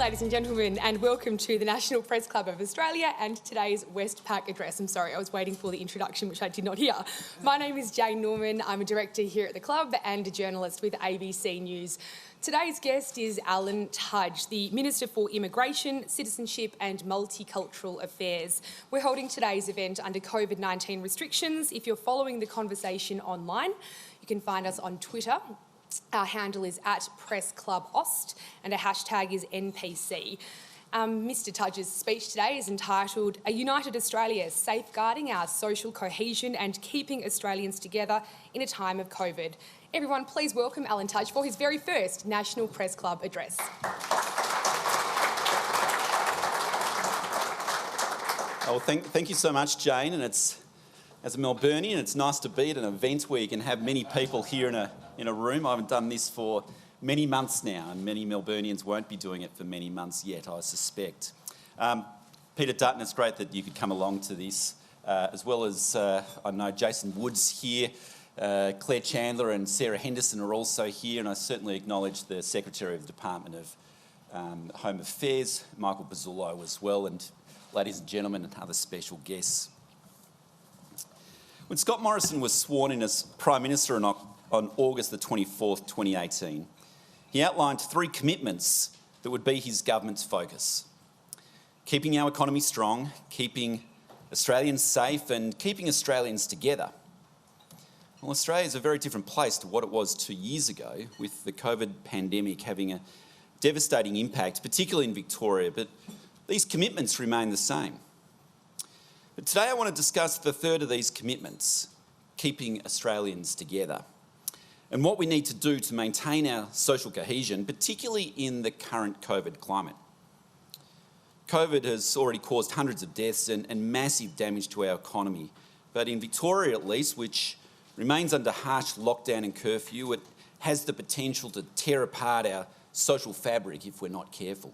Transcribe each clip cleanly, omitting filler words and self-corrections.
ladies and gentlemen, and welcome to the National Press Club of Australia and today's Westpac address. I'm sorry, I was waiting for the introduction, which I did not hear. My name is Jane Norman. I'm a director here at the club and a journalist with ABC News. Today's guest is Alan Tudge, the Minister for Immigration, Citizenship and Multicultural Affairs. We're holding today's event under COVID-19 restrictions. If you're following the conversation online, you can find us on Twitter. Our handle is @PressClubAust and our hashtag is NPC. Mr Tudge's speech today is entitled A United Australia, Safeguarding Our Social Cohesion and Keeping Australians Together in a Time of COVID. Everyone, please welcome Alan Tudge for his very first National Press Club address. Oh, thank you so much, Jane. And as a Melburnian, it's nice to be at an event where you can have many people here in a room. I haven't done this for many months now, and many Melburnians won't be doing it for many months yet, I suspect. Peter Dutton, it's great that you could come along to this, as well as, I know, Jason Wood's here, Claire Chandler and Sarah Henderson are also here, and I certainly acknowledge the Secretary of the Department of Home Affairs, Michael Bazzullo, as well, and ladies and gentlemen and other special guests. When Scott Morrison was sworn in as Prime Minister on August the 24th, 2018, he outlined 3 commitments that would be his government's focus: keeping our economy strong, keeping Australians safe and keeping Australians together. Well, Australia is a very different place to what it was 2 years ago, with the COVID pandemic having a devastating impact, particularly in Victoria, but these commitments remain the same. But today I want to discuss the third of these commitments, keeping Australians together, and what we need to do to maintain our social cohesion, particularly in the current COVID climate. COVID has already caused hundreds of deaths and massive damage to our economy, but in Victoria at least, which remains under harsh lockdown and curfew, it has the potential to tear apart our social fabric if we're not careful.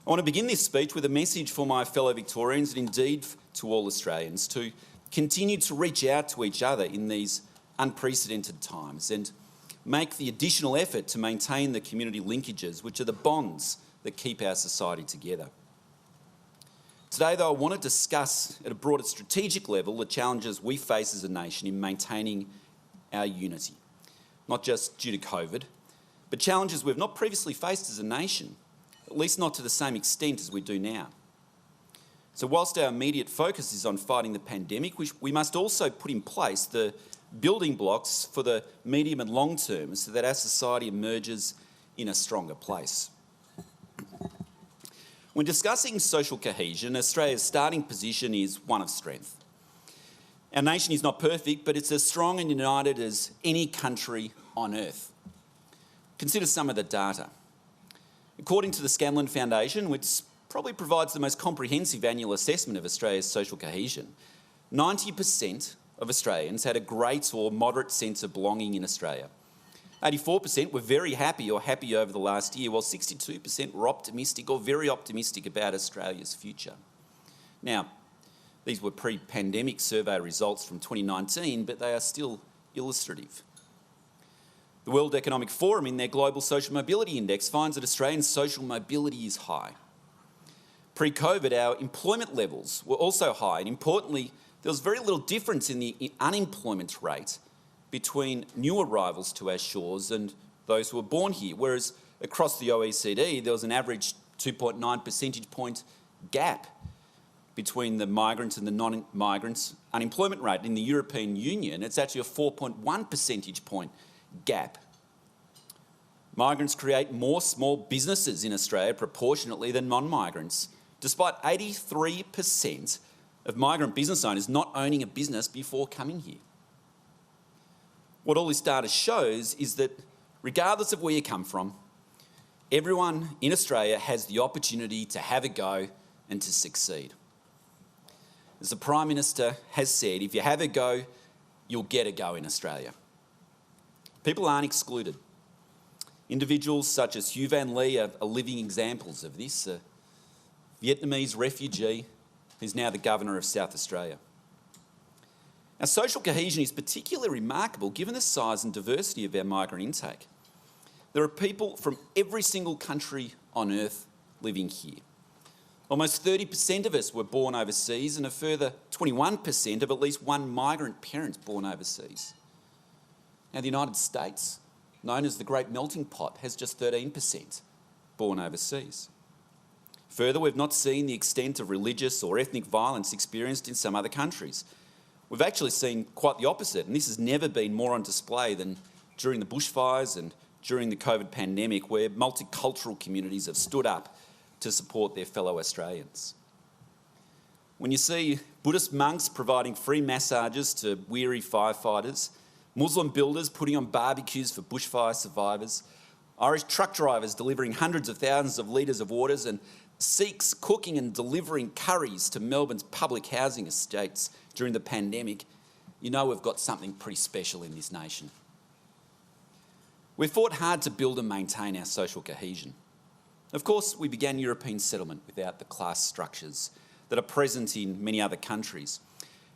I want to begin this speech with a message for my fellow Victorians and indeed to all Australians to continue to reach out to each other in these unprecedented times and make the additional effort to maintain the community linkages, which are the bonds that keep our society together. Today, though, I want to discuss at a broader strategic level the challenges we face as a nation in maintaining our unity, not just due to COVID, but challenges we've not previously faced as a nation, at least not to the same extent as we do now. So whilst our immediate focus is on fighting the pandemic, we must also put in place the building blocks for the medium and long term so that our society emerges in a stronger place. When discussing social cohesion, Australia's starting position is one of strength. Our nation is not perfect, but it's as strong and united as any country on earth. Consider some of the data. According to the Scanlon Foundation, which probably provides the most comprehensive annual assessment of Australia's social cohesion, 90% of Australians had a great or moderate sense of belonging in Australia. 84% were very happy or happy over the last year, while 62% were optimistic or very optimistic about Australia's future. Now, these were pre-pandemic survey results from 2019, but they are still illustrative. The World Economic Forum, in their Global Social Mobility Index, finds that Australian social mobility is high. Pre-COVID, our employment levels were also high, and importantly, there was very little difference in the unemployment rate between new arrivals to our shores and those who were born here, whereas across the OECD, there was an average 2.9 percentage point gap between the migrant and the non-migrant unemployment rate. In the European Union, it's actually a 4.1 percentage point gap. Migrants create more small businesses in Australia proportionately than non-migrants, despite 83% of migrant business owners not owning a business before coming here. What all this data shows is that regardless of where you come from, everyone in Australia has the opportunity to have a go and to succeed. As the Prime Minister has said, if you have a go, you'll get a go in Australia. People aren't excluded. Individuals such as Hugh Van Lee are living examples of this, a Vietnamese refugee who's now the Governor of South Australia. Our social cohesion is particularly remarkable given the size and diversity of our migrant intake. There are people from every single country on earth living here. Almost 30% of us were born overseas, and a further 21% of at least one migrant parent born overseas. Now, the United States, known as the Great Melting Pot, has just 13% born overseas. Further, we've not seen the extent of religious or ethnic violence experienced in some other countries. We've actually seen quite the opposite, and this has never been more on display than during the bushfires and during the COVID pandemic, where multicultural communities have stood up to support their fellow Australians. When you see Buddhist monks providing free massages to weary firefighters, Muslim builders putting on barbecues for bushfire survivors, Irish truck drivers delivering hundreds of thousands of litres of waters, and Sikhs cooking and delivering curries to Melbourne's public housing estates during the pandemic, you know we've got something pretty special in this nation. We've fought hard to build and maintain our social cohesion. Of course, we began European settlement without the class structures that are present in many other countries.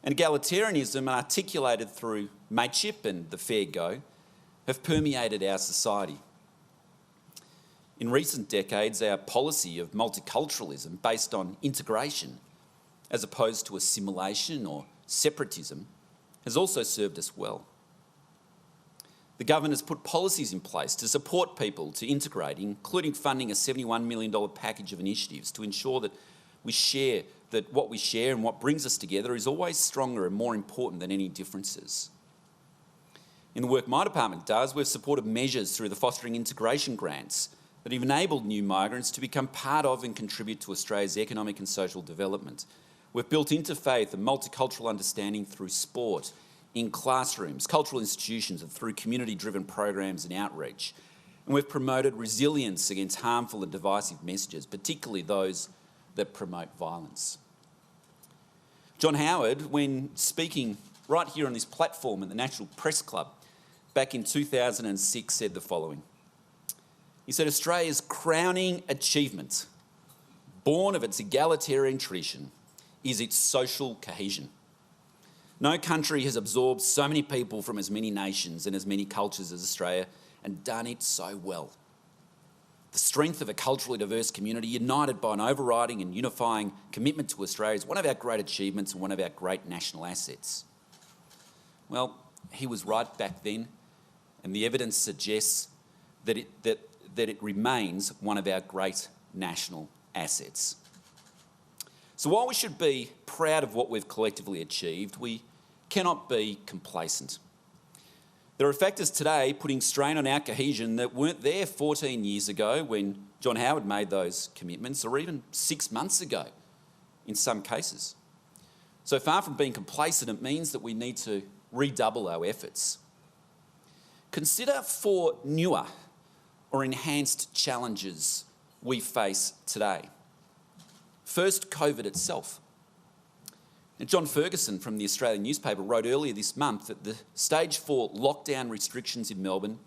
And egalitarianism, articulated through mateship and the fair go, have permeated our society. In recent decades, our policy of multiculturalism based on integration as opposed to assimilation or separatism has also served us well. The government has put policies in place to support people to integrate, including funding a $71 million package of initiatives to ensure that what we share and what brings us together is always stronger and more important than any differences. In the work my department does, we've supported measures through the Fostering Integration grants that have enabled new migrants to become part of and contribute to Australia's economic and social development. We've built interfaith and multicultural understanding through sport, in classrooms, cultural institutions, and through community-driven programs and outreach. And we've promoted resilience against harmful and divisive messages, particularly those that promote violence. John Howard, when speaking right here on this platform at the National Press Club back in 2006, said the following. He said, Australia's crowning achievement, born of its egalitarian tradition, is its social cohesion. No country has absorbed so many people from as many nations and as many cultures as Australia, and done it so well. The strength of a culturally diverse community united by an overriding and unifying commitment to Australia is one of our great achievements and one of our great national assets. Well, he was right back then, and the evidence suggests that it remains one of our great national assets. So while we should be proud of what we've collectively achieved, we cannot be complacent. There are factors today putting strain on our cohesion that weren't there 14 years ago when John Howard made those commitments, or even 6 months ago in some cases. So far from being complacent, it means that we need to redouble our efforts. Consider 4 newer or enhanced challenges we face today. First, COVID itself. Now, John Ferguson from the Australian newspaper wrote earlier this month that the stage 4 lockdown restrictions in Melbourne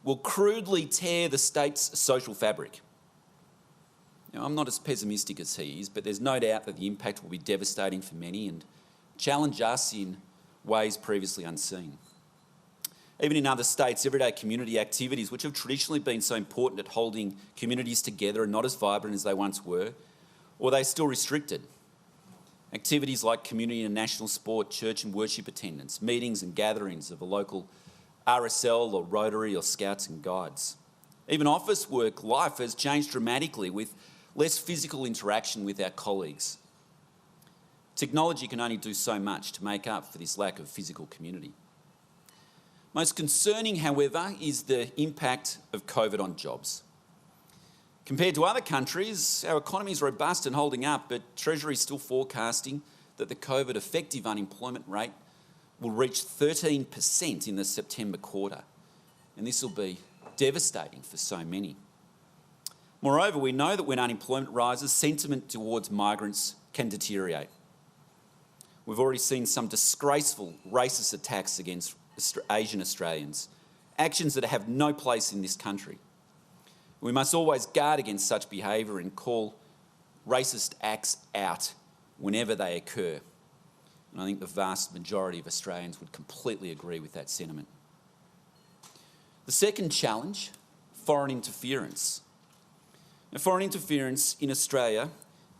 will crudely tear the state's social fabric. Now, I'm not as pessimistic as he is, but there's no doubt that the impact will be devastating for many and challenge us in ways previously unseen. Even in other states, everyday community activities, which have traditionally been so important at holding communities together, are not as vibrant as they once were, or they're still restricted. Activities like community and national sport, church and worship attendance, meetings and gatherings of a local RSL or Rotary or Scouts and Guides. Even office work life has changed dramatically with less physical interaction with our colleagues. Technology can only do so much to make up for this lack of physical community. Most concerning, however, is the impact of COVID on jobs. Compared to other countries, our economy is robust and holding up, but Treasury is still forecasting that the COVID effective unemployment rate will reach 13% in the September quarter. And this will be devastating for so many. Moreover, we know that when unemployment rises, sentiment towards migrants can deteriorate. We've already seen some disgraceful racist attacks against Asian Australians, actions that have no place in this country. We must always guard against such behaviour and call racist acts out whenever they occur. And I think the vast majority of Australians would completely agree with that sentiment. The second challenge, foreign interference. Now, foreign interference in Australia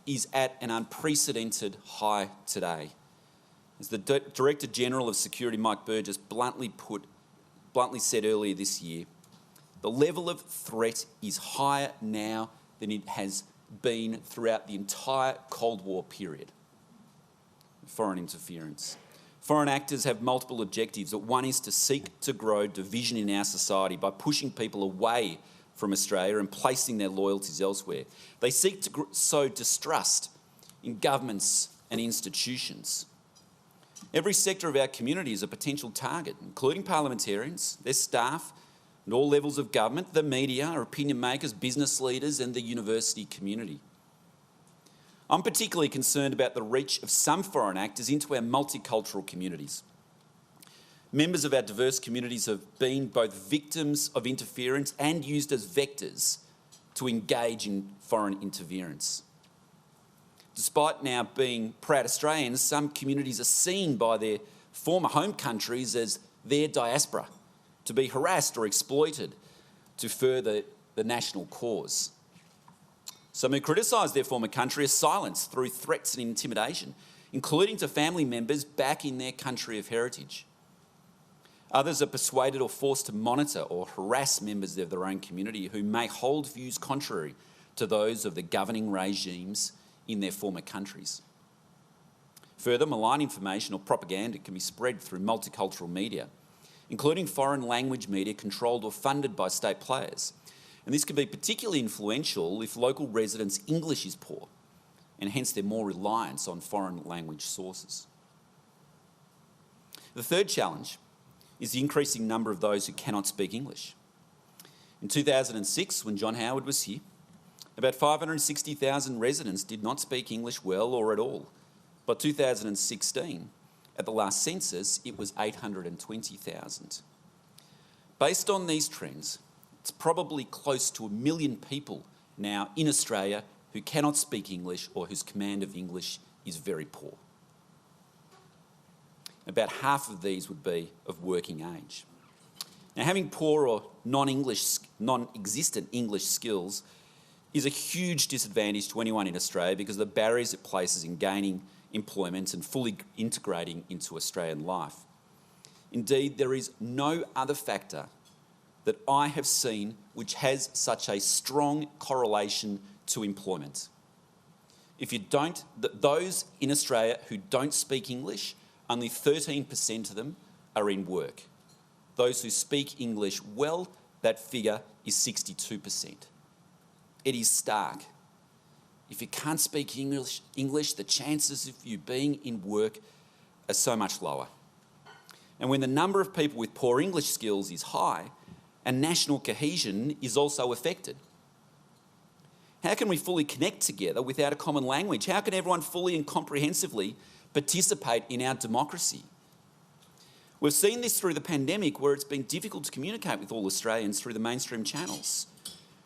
is at an unprecedented high today. As the Director General of Security, Mike Burgess, bluntly said earlier this year, the level of threat is higher now than it has been throughout the entire Cold War period. Foreign interference. Foreign actors have multiple objectives. One is to seek to grow division in our society by pushing people away from Australia and placing their loyalties elsewhere. They seek to sow distrust in governments and institutions. Every sector of our community is a potential target, including parliamentarians, their staff, and all levels of government, the media, opinion makers, business leaders, and the university community. I'm particularly concerned about the reach of some foreign actors into our multicultural communities. Members of our diverse communities have been both victims of interference and used as vectors to engage in foreign interference. Despite now being proud Australians, some communities are seen by their former home countries as their diaspora, to be harassed or exploited to further the national cause. Some who criticise their former country are silenced through threats and intimidation, including to family members back in their country of heritage. Others are persuaded or forced to monitor or harass members of their own community who may hold views contrary to those of the governing regimes in their former countries. Further, malign information or propaganda can be spread through multicultural media, including foreign language media controlled or funded by state players. And this can be particularly influential if local residents' English is poor, and hence they're more reliant on foreign language sources. The third challenge is the increasing number of those who cannot speak English. In 2006, when John Howard was here, about 560,000 residents did not speak English well or at all. By 2016, at the last census, it was 820,000. Based on these trends, it's probably close to 1 million people now in Australia who cannot speak English or whose command of English is very poor. About half of these would be of working age. Now, having poor or non-existent English skills is a huge disadvantage to anyone in Australia because of the barriers it places in gaining employment and fully integrating into Australian life. Indeed, there is no other factor that I have seen which has such a strong correlation to employment. Those in Australia who don't speak English, only 13% of them are in work. Those who speak English well, that figure is 62%. It is stark. If you can't speak English, the chances of you being in work are so much lower. And when the number of people with poor English skills is high, and national cohesion is also affected. How can we fully connect together without a common language? How can everyone fully and comprehensively participate in our democracy? We've seen this through the pandemic, where it's been difficult to communicate with all Australians through the mainstream channels.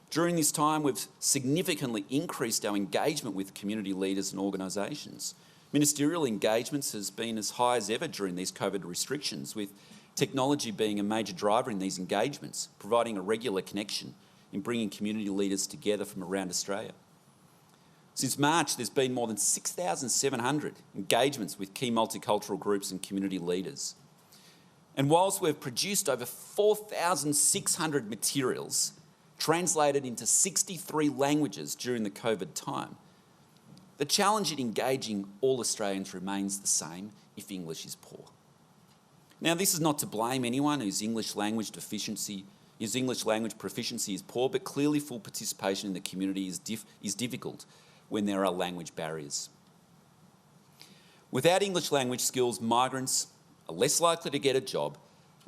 During this time, we've significantly increased our engagement with community leaders and organisations. Ministerial engagements has been as high as ever during these COVID restrictions, with technology being a major driver in these engagements, providing a regular connection in bringing community leaders together from around Australia. Since March, there's been more than 6,700 engagements with key multicultural groups and community leaders. And whilst we've produced over 4,600 materials translated into 63 languages during the COVID time, the challenge in engaging all Australians remains the same if English is poor. Now, this is not to blame anyone whose English language proficiency is poor, but clearly full participation in the community is difficult when there are language barriers. Without English language skills, migrants are less likely to get a job,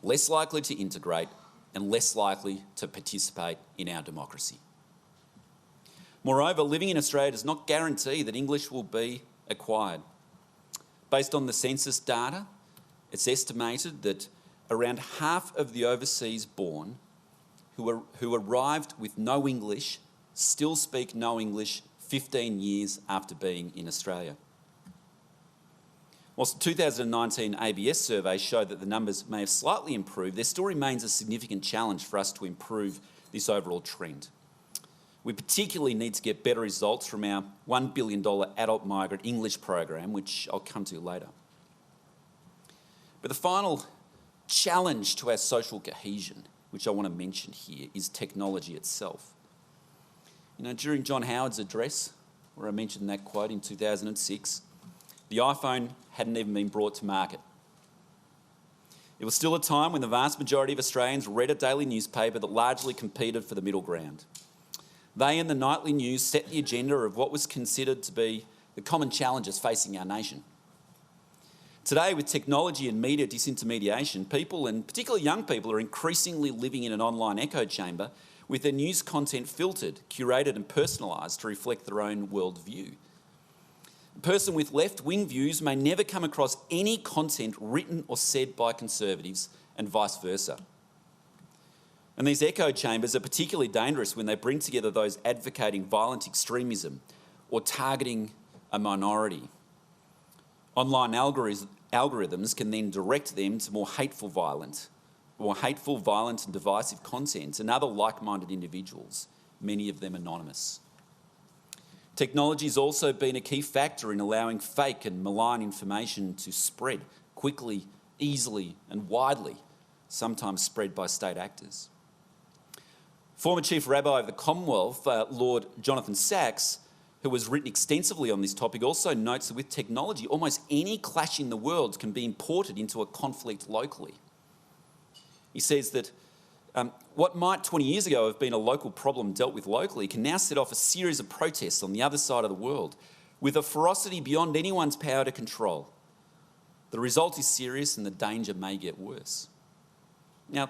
less likely to integrate, and less likely to participate in our democracy. Moreover, living in Australia does not guarantee that English will be acquired. Based on the census data, it's estimated that around half of the overseas born who arrived with no English still speak no English 15 years after being in Australia. Whilst the 2019 ABS survey showed that the numbers may have slightly improved, there still remains a significant challenge for us to improve this overall trend. We particularly need to get better results from our $1 billion adult migrant English program, which I'll come to later. But the final challenge to our social cohesion, which I want to mention here, is technology itself. You know, during John Howard's address, where I mentioned that quote in 2006, the iPhone hadn't even been brought to market. It was still a time when the vast majority of Australians read a daily newspaper that largely competed for the middle ground. They and the nightly news set the agenda of what was considered to be the common challenges facing our nation. Today, with technology and media disintermediation, people, and particularly young people, are increasingly living in an online echo chamber with their news content filtered, curated and personalised to reflect their own worldview. A person with left-wing views may never come across any content written or said by conservatives, and vice versa. And these echo chambers are particularly dangerous when they bring together those advocating violent extremism or targeting a minority. Online algorithms can then direct them to more hateful, violent and divisive content and other like-minded individuals, many of them anonymous. Technology has also been a key factor in allowing fake and malign information to spread quickly, easily and widely, sometimes spread by state actors. Former Chief Rabbi of the Commonwealth, Lord Jonathan Sacks, who has written extensively on this topic, also notes that with technology, almost any clash in the world can be imported into a conflict locally. He says that what might 20 years ago have been a local problem dealt with locally can now set off a series of protests on the other side of the world with a ferocity beyond anyone's power to control. The result is serious and the danger may get worse. Now,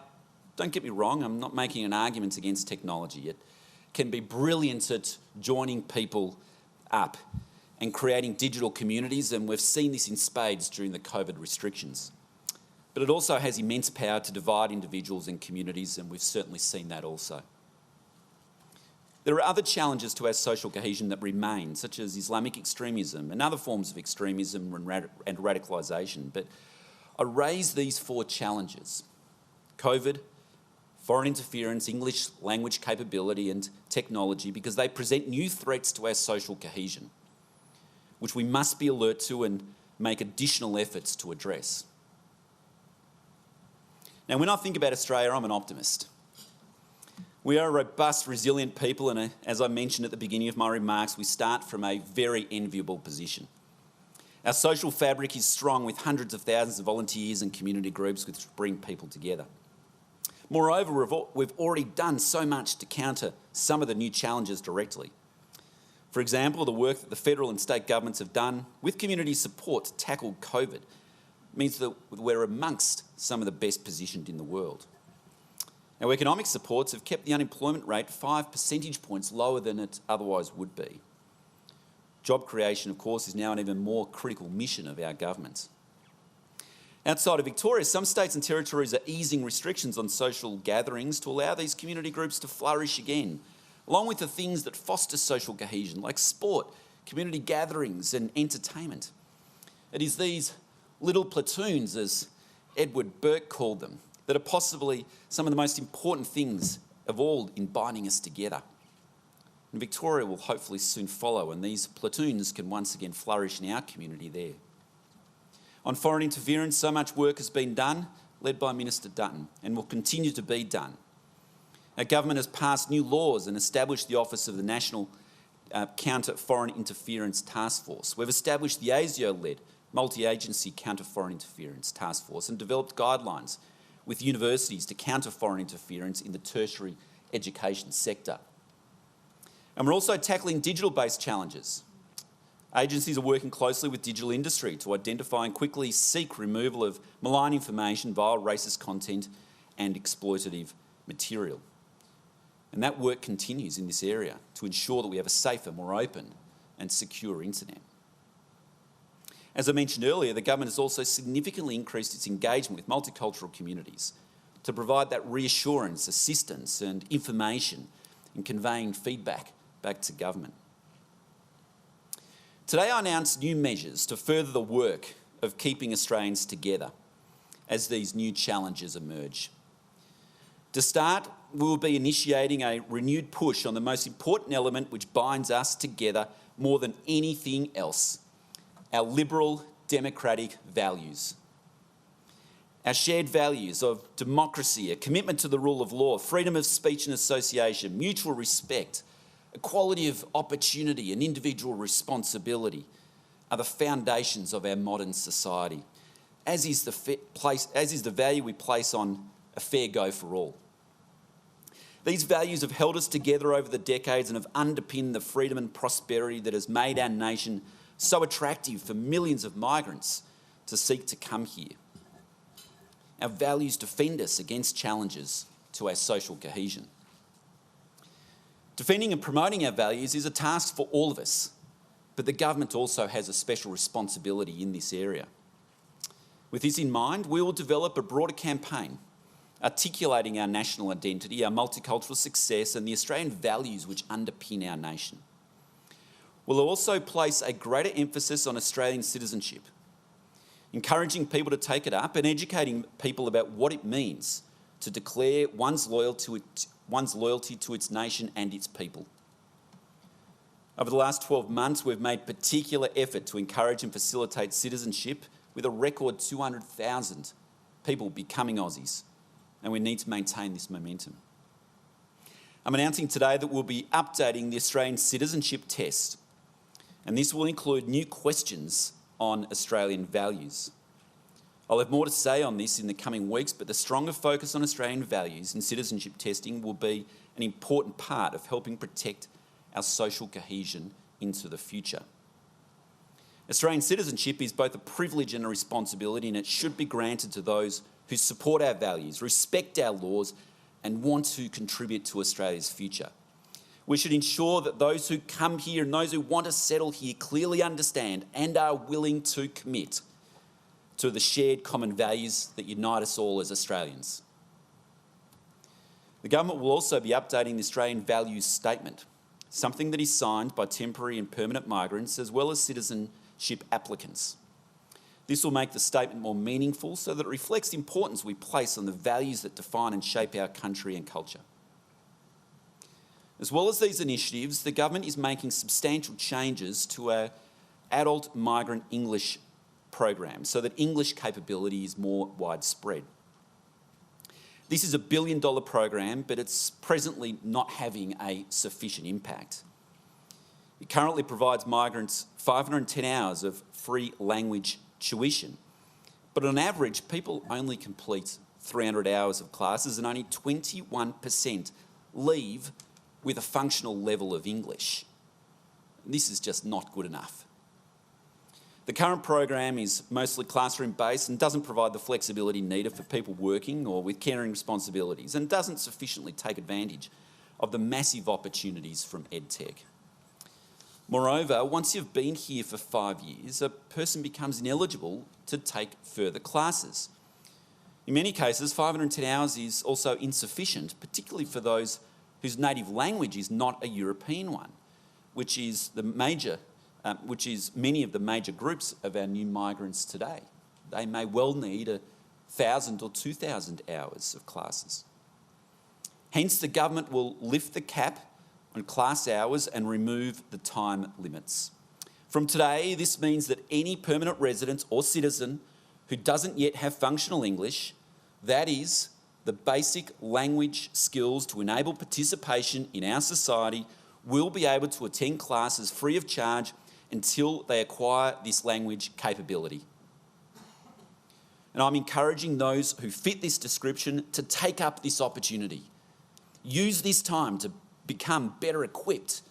don't get me wrong, I'm not making an argument against technology. It can be brilliant at joining people up and creating digital communities, and we've seen this in spades during the COVID restrictions. But it also has immense power to divide individuals and communities, and we've certainly seen that also. There are other challenges to our social cohesion that remain, such as Islamic extremism and other forms of extremism and radicalisation. But I raise these four challenges: COVID, foreign interference, English language capability and technology, because they present new threats to our social cohesion, which we must be alert to and make additional efforts to address. Now, when I think about Australia, I'm an optimist. We are a robust, resilient people, and as I mentioned at the beginning of my remarks, we start from a very enviable position. Our social fabric is strong, with hundreds of thousands of volunteers and community groups which bring people together. Moreover, we've already done so much to counter some of the new challenges directly. For example, the work that the federal and state governments have done with community support to tackle COVID means that we're amongst some of the best positioned in the world. Our economic supports have kept the unemployment rate 5 percentage points lower than it otherwise would be. Job creation, of course, is now an even more critical mission of our government. Outside of Victoria, some states and territories are easing restrictions on social gatherings to allow these community groups to flourish again, along with the things that foster social cohesion, like sport, community gatherings and entertainment. It is these little platoons, as Edward Burke called them, that are possibly some of the most important things of all in binding us together. And Victoria will hopefully soon follow, and these platoons can once again flourish in our community there. On foreign interference, so much work has been done, led by Minister Dutton, and will continue to be done. Our government has passed new laws and established the Office of the National Counter Foreign Interference Task Force. We've established the ASIO-led Multi-Agency Counter Foreign Interference Task Force and developed guidelines with universities to counter foreign interference in the tertiary education sector. And we're also tackling digital-based challenges. Agencies are working closely with digital industry to identify and quickly seek removal of malign information, vile racist content and exploitative material. And that work continues in this area to ensure that we have a safer, more open and secure internet. As I mentioned earlier, the government has also significantly increased its engagement with multicultural communities to provide that reassurance, assistance and information in conveying feedback back to government. Today I announced new measures to further the work of keeping Australians together as these new challenges emerge. To start, we will be initiating a renewed push on the most important element which binds us together more than anything else: our liberal democratic values. Our shared values of democracy, a commitment to the rule of law, freedom of speech and association, mutual respect, equality of opportunity and individual responsibility are the foundations of our modern society, as is the value we place on a fair go for all. These values have held us together over the decades and have underpinned the freedom and prosperity that has made our nation so attractive for millions of migrants to seek to come here. Our values defend us against challenges to our social cohesion. Defending and promoting our values is a task for all of us, but the government also has a special responsibility in this area. With this in mind, we will develop a broader campaign articulating our national identity, our multicultural success, and the Australian values which underpin our nation. We'll also place a greater emphasis on Australian citizenship, encouraging people to take it up and educating people about what it means to declare one's loyalty to its nation and its people. Over the last 12 months, we've made particular effort to encourage and facilitate citizenship, with a record 200,000 people becoming Aussies, and we need to maintain this momentum. I'm announcing today that we'll be updating the Australian citizenship test, and this will include new questions on Australian values. I'll have more to say on this in the coming weeks, but the stronger focus on Australian values in citizenship testing will be an important part of helping protect our social cohesion into the future. Australian citizenship is both a privilege and a responsibility, and it should be granted to those who support our values, respect our laws, and want to contribute to Australia's future. We should ensure that those who come here and those who want to settle here clearly understand and are willing to commit to the shared common values that unite us all as Australians. The government will also be updating the Australian Values Statement, something that is signed by temporary and permanent migrants as well as citizenship applicants. This will make the statement more meaningful so that it reflects the importance we place on the values that define and shape our country and culture. As well as these initiatives, the government is making substantial changes to our adult migrant English program so that English capability is more widespread. This is a $1 billion program, but it's presently not having a sufficient impact. It currently provides migrants 510 hours of free language tuition, but on average, people only complete 300 hours of classes and only 21% leave with a functional level of English. This is just not good enough. The current program is mostly classroom-based and doesn't provide the flexibility needed for people working or with caring responsibilities, and doesn't sufficiently take advantage of the massive opportunities from EdTech. Moreover, once you've been here for 5 years, a person becomes ineligible to take further classes. In many cases, 510 hours is also insufficient, particularly for those whose native language is not a European one, which is many of the major groups of our new migrants today. They may well need 1,000 or 2,000 hours of classes. Hence, the government will lift the cap on class hours and remove the time limits. From today, this means that any permanent resident or citizen who doesn't yet have functional English, that is, the basic language skills to enable participation in our society, will be able to attend classes free of charge until they acquire this language capability. And I'm encouraging those who fit this description to take up this opportunity. Use this time to become better equipped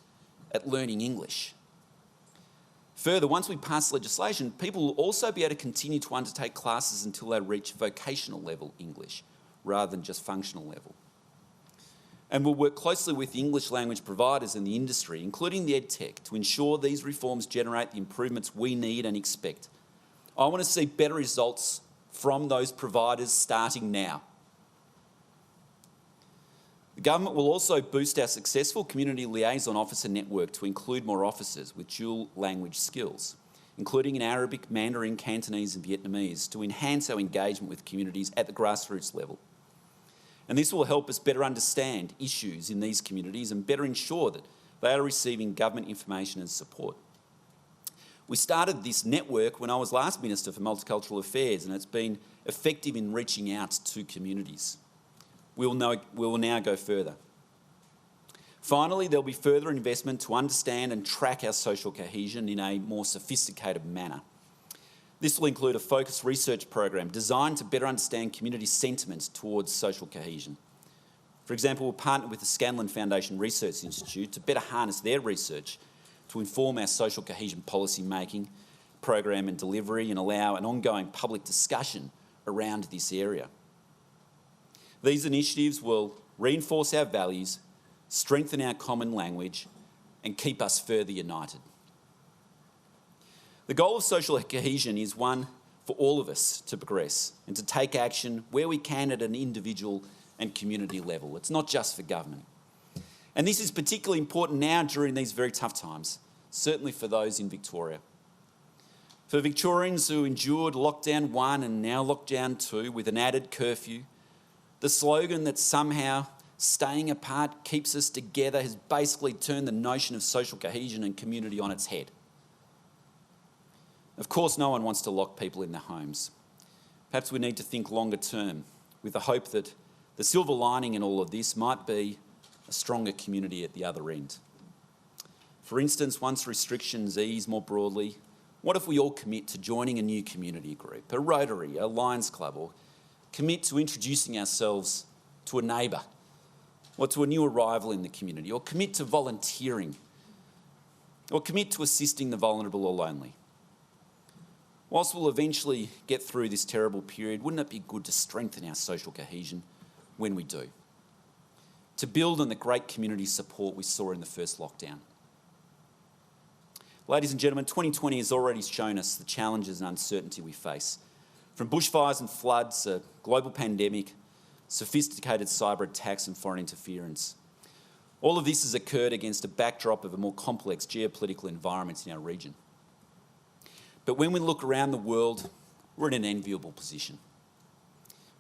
at learning English. Further, once we pass legislation, people will also be able to continue to undertake classes until they reach vocational level English, rather than just functional level. And we'll work closely with the English language providers and the industry, including the EdTech, to ensure these reforms generate the improvements we need and expect. I want to see better results from those providers starting now. The government will also boost our successful community liaison officer network to include more officers with dual language skills, including in Arabic, Mandarin, Cantonese and Vietnamese, to enhance our engagement with communities at the grassroots level. And this will help us better understand issues in these communities and better ensure that they are receiving government information and support. We started this network when I was last Minister for Multicultural Affairs, and it's been effective in reaching out to communities. We will now go further. Finally, there'll be further investment to understand and track our social cohesion in a more sophisticated manner. This will include a focused research program designed to better understand community sentiment towards social cohesion. For example, we'll partner with the Scanlon Foundation Research Institute to better harness their research to inform our social cohesion policy making, program and delivery, and allow an ongoing public discussion around this area. These initiatives will reinforce our values, strengthen our common language, and keep us further united. The goal of social cohesion is one for all of us to progress and to take action where we can at an individual and community level. It's not just for government. And this is particularly important now during these very tough times, certainly for those in Victoria. For Victorians who endured lockdown 1 and now lockdown 2 with an added curfew, the slogan that somehow staying apart keeps us together has basically turned the notion of social cohesion and community on its head. Of course, no one wants to lock people in their homes. Perhaps we need to think longer term with the hope that the silver lining in all of this might be a stronger community at the other end. For instance, once restrictions ease more broadly, what if we all commit to joining a new community group, a Rotary, a Lions Club, or commit to introducing ourselves to a neighbour or to a new arrival in the community, or commit to volunteering, or commit to assisting the vulnerable or lonely? Whilst we'll eventually get through this terrible period, wouldn't it be good to strengthen our social cohesion when we do? To build on the great community support we saw in the first lockdown. Ladies and gentlemen, 2020 has already shown us the challenges and uncertainty we face. From bushfires and floods, a global pandemic, sophisticated cyber attacks and foreign interference. All of this has occurred against a backdrop of a more complex geopolitical environment in our region. But when we look around the world, we're in an enviable position.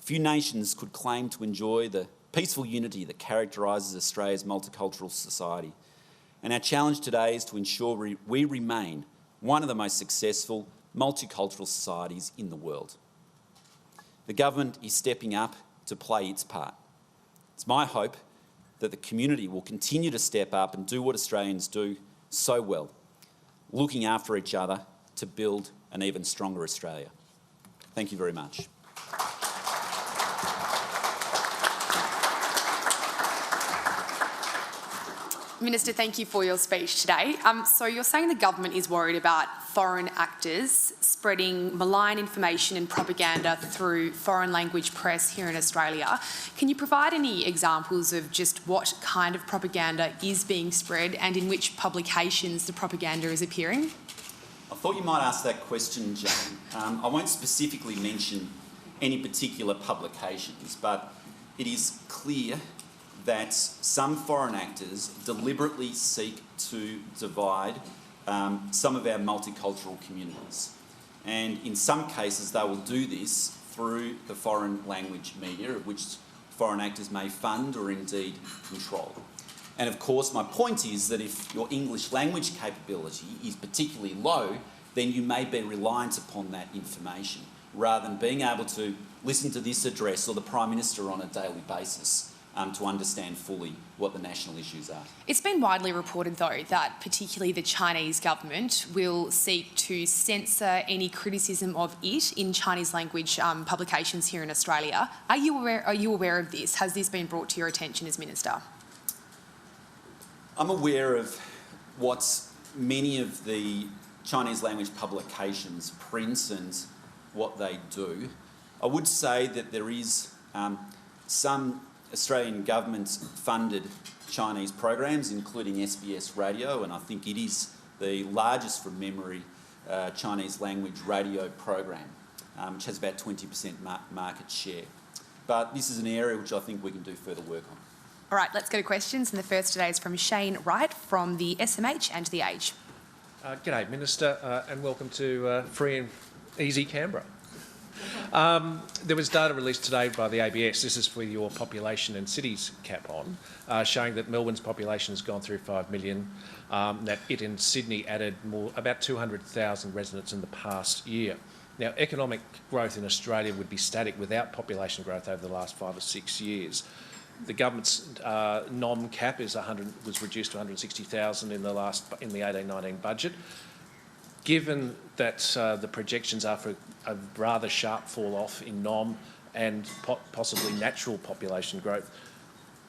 Few nations could claim to enjoy the peaceful unity that characterises Australia's multicultural society. And our challenge today is to ensure we remain one of the most successful multicultural societies in the world. The government is stepping up to play its part. It's my hope that the community will continue to step up and do what Australians do so well, looking after each other to build an even stronger Australia. Thank you very much. Minister, thank you for your speech today. So you're saying the government is worried about foreign actors spreading malign information and propaganda through foreign language press here in Australia. Can you provide any examples of just what kind of propaganda is being spread and in which publications the propaganda is appearing? I thought you might ask that question, Jane. I won't specifically mention any particular publications, but it is clear that some foreign actors deliberately seek to divide some of our multicultural communities. And in some cases, they will do this through the foreign language media, of which foreign actors may fund or indeed control. And of course, my point is that if your English language capability is particularly low, then you may be reliant upon that information, rather than being able to listen to this address or the Prime Minister on a daily basis. To understand fully what the national issues are. It's been widely reported, though, that particularly the Chinese government will seek to censor any criticism of it in Chinese language publications here in Australia. Are you aware of this? Has this been brought to your attention as Minister? I'm aware of what many of the Chinese language publications print and what they do. I would say that there is some Australian government-funded Chinese programs, including SBS Radio, and I think it is the largest from memory Chinese language radio program, which has about 20% market share. But this is an area which I think we can do further work on. All right, let's go to questions, and the first today is from Shane Wright from the SMH and The Age. G'day, Minister, and welcome to free and easy Canberra. There was data released today by the ABS, this is for your population and cities cap on, showing that Melbourne's population has gone through 5 million, that it in Sydney added about 200,000 residents in the past year. Now, economic growth in Australia would be static without population growth over the last 5 or 6 years. The government's NOM cap was reduced to 160,000 in the 18-19 budget. Given that the projections are for a rather sharp fall off in NOM and possibly natural population growth,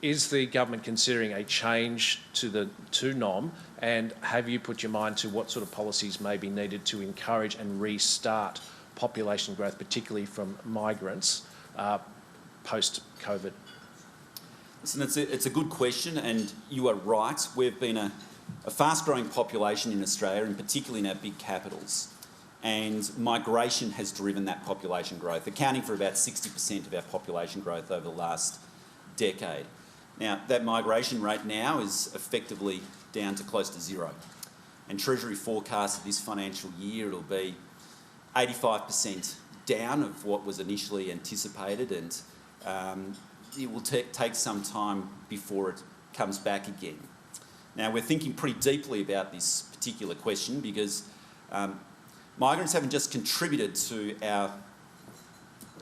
is the government considering a change to NOM, and have you put your mind to what sort of policies may be needed to encourage and restart population growth, particularly from migrants, post-COVID? Listen, it's a good question, and you are right. We've been a fast-growing population in Australia, and particularly in our big capitals. And migration has driven that population growth, accounting for about 60% of our population growth over the last decade. Now, that migration rate now is effectively down to close to zero. And Treasury forecasts that this financial year it'll be 85% down of what was initially anticipated, and it will take some time before it comes back again. Now, we're thinking pretty deeply about this particular question because migrants haven't just contributed to our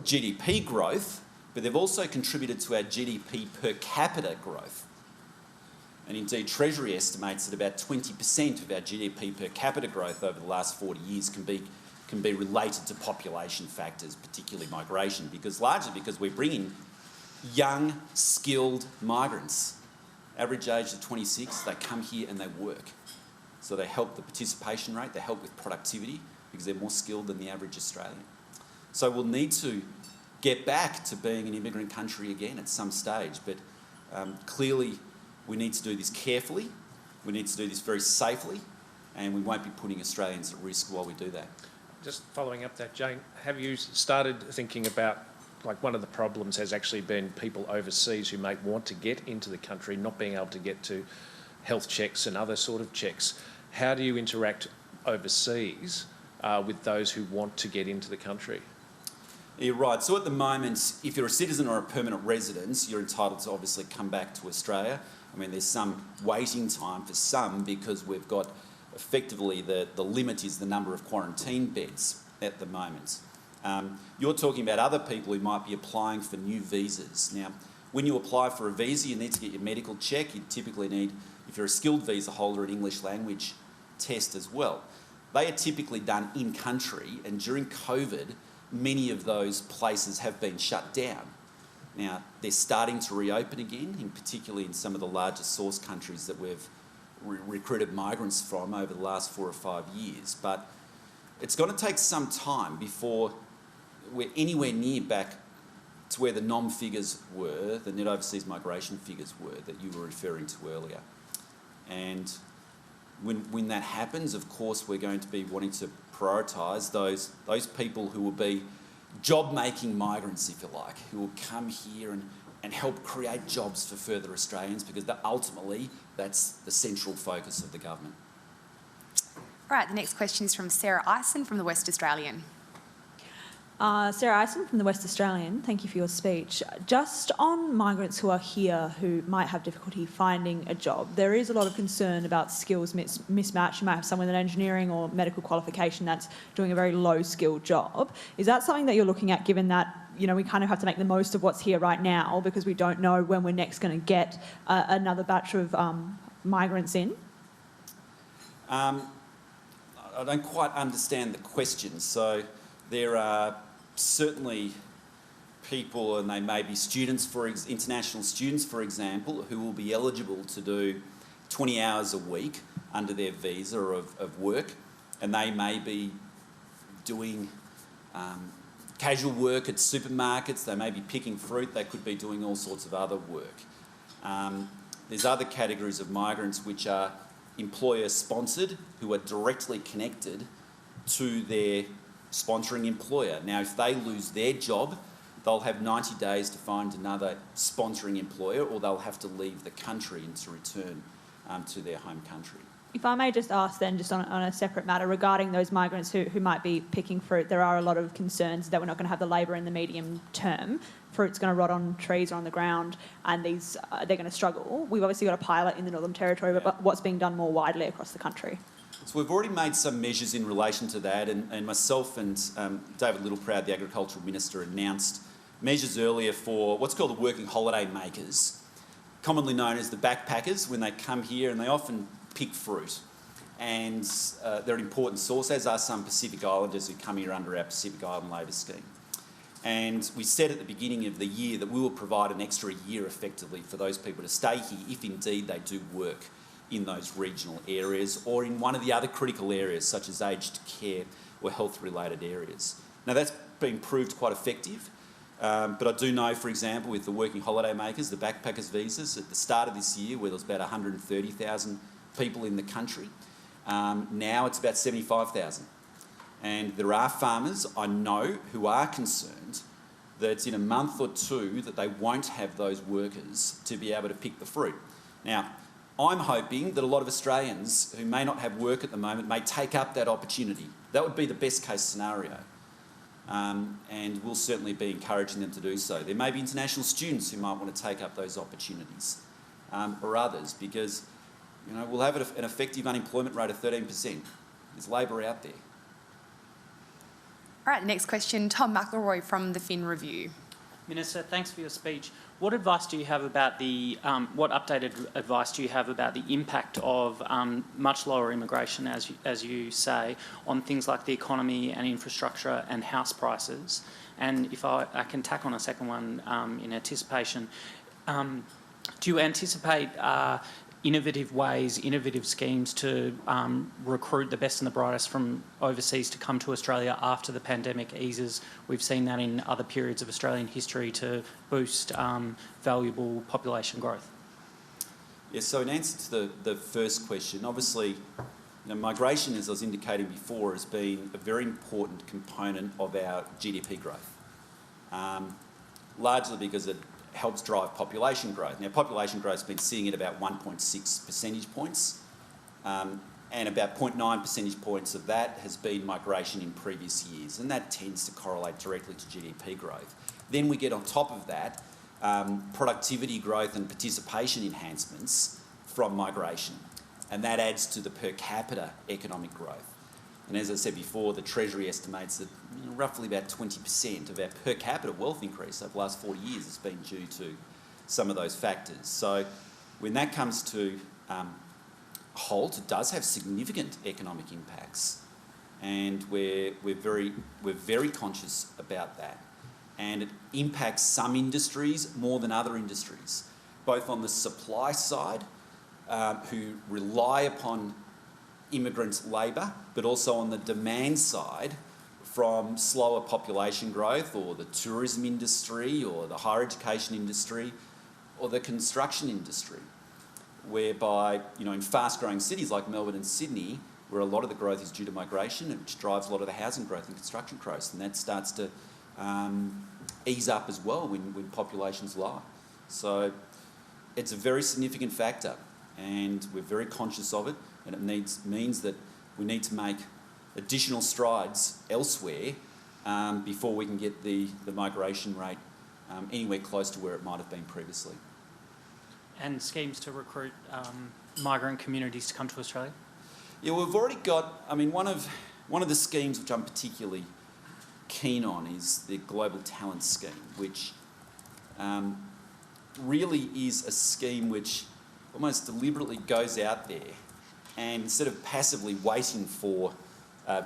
GDP growth, but they've also contributed to our GDP per capita growth. And indeed, Treasury estimates that about 20% of our GDP per capita growth over the last 40 years can be related to population factors, particularly migration, largely because we're bringing young, skilled migrants. Average age of 26, they come here and they work. So they help the participation rate, they help with productivity because they're more skilled than the average Australian. So we'll need to get back to being an immigrant country again at some stage, but clearly we need to do this carefully, we need to do this very safely, and we won't be putting Australians at risk while we do that. Just following up that, Jane, have you started thinking about, like, one of the problems has actually been people overseas who may want to get into the country not being able to get to health checks and other sort of checks. How do you interact overseas with those who want to get into the country? You're right. So at the moment, if you're a citizen or a permanent resident, you're entitled to obviously come back to Australia. I mean, there's some waiting time for some because we've got effectively the limit is the number of quarantine beds at the moment. You're talking about other people who might be applying for new visas. Now, when you apply for a visa, you need to get your medical check. You typically need, if you're a skilled visa holder, an English language test as well. They are typically done in country, and during COVID, many of those places have been shut down. Now, they're starting to reopen again, particularly in some of the larger source countries that we've recruited migrants from over the last 4 or 5 years. But it's going to take some time before we're anywhere near back to where the NOM figures were, the net overseas migration figures were that you were referring to earlier. And when that happens, of course, we're going to be wanting to prioritise those people who will be job-making migrants, if you like, who will come here and help create jobs for further Australians, because ultimately that's the central focus of the government. All right, the next question is from Sarah Ison from the West Australian. Sarah Ison from the West Australian, thank you for your speech. Just on migrants who are here who might have difficulty finding a job, there is a lot of concern about skills mismatch. You might have someone with an engineering or medical qualification that's doing a very low-skilled job. Is that something that you're looking at, given that, you know, we kind of have to make the most of what's here right now because we don't know when we're next going to get another batch of migrants in? I don't quite understand the question. So there are certainly people, and they may be students, international students, for example, who will be eligible to do 20 hours a week under their visa of work, and they may be doing casual work at supermarkets, they may be picking fruit, they could be doing all sorts of other work. There's other categories of migrants which are employer-sponsored, who are directly connected to their sponsoring employer. Now, if they lose their job, they'll have 90 days to find another sponsoring employer, or they'll have to leave the country and to return to their home country. If I may just ask then, just on a separate matter, regarding those migrants who might be picking fruit, there are a lot of concerns that we're not going to have the labour in the medium term. Fruit's going to rot on trees or on the ground, and they're going to struggle. We've obviously got a pilot in the Northern Territory, but what's being done more widely across the country? So we've already made some measures in relation to that, and myself and David Littleproud, the Agricultural Minister, announced measures earlier for what's called the working holiday makers, commonly known as the backpackers, when they come here, and they often pick fruit. And they're an important source, as are some Pacific Islanders who come here under our Pacific Island Labour Scheme. And we said at the beginning of the year that we will provide an extra year effectively for those people to stay here if indeed they do work in those regional areas or in one of the other critical areas such as aged care or health related areas. Now that's been proved quite effective, but I do know, for example, with the working holiday makers, the backpackers visas, at the start of this year where there was about 130,000 people in the country, now it's about 75,000. And there are farmers I know who are concerned that in a month or two that they won't have those workers to be able to pick the fruit. Now, I'm hoping that a lot of Australians who may not have work at the moment may take up that opportunity. That would be the best case scenario. And we'll certainly be encouraging them to do so. There may be international students who might want to take up those opportunities, or others, because we'll have an effective unemployment rate of 13%. There's labour out there. All right, next question, Tom McElroy from the Fin Review. Minister, thanks for your speech. What advice do you have about what updated advice do you have about the impact of much lower immigration, as you say, on things like the economy and infrastructure and house prices? And if I can tack on a second one in anticipation, do you anticipate innovative ways, innovative schemes to recruit the best and the brightest from overseas to come to Australia after the pandemic eases? We've seen that in other periods of Australian history to boost valuable population growth. Yes, so in answer to the first question, obviously migration, as I was indicating before, has been a very important component of our GDP growth, largely because it helps drive population growth. Now, population growth has been sitting at about 1.6 percentage points, and about 0.9 percentage points of that has been migration in previous years, and that tends to correlate directly to GDP growth. Then we get on top of that productivity growth and participation enhancements from migration, and that adds to the per capita economic growth. And as I said before, the Treasury estimates that roughly about 20% of our per capita wealth increase over the last 40 years has been due to some of those factors. So when that comes to halt, it does have significant economic impacts, and we're very conscious about that. And it impacts some industries more than other industries, both on the supply side, who rely upon immigrant labour, but also on the demand side from slower population growth or the tourism industry or the higher education industry or the construction industry, whereby, in fast-growing cities like Melbourne and Sydney, where a lot of the growth is due to migration, which drives a lot of the housing growth and construction growth, and that starts to ease up as well when population's low. So it's a very significant factor, and we're very conscious of it, and it means that we need to make additional strides elsewhere before we can get the migration rate anywhere close to where it might have been previously. And schemes to recruit migrant communities to come to Australia? Yeah, we've already got, one of the schemes which I'm particularly keen on is the Global Talent Scheme, which really is a scheme which almost deliberately goes out there and, instead of passively waiting for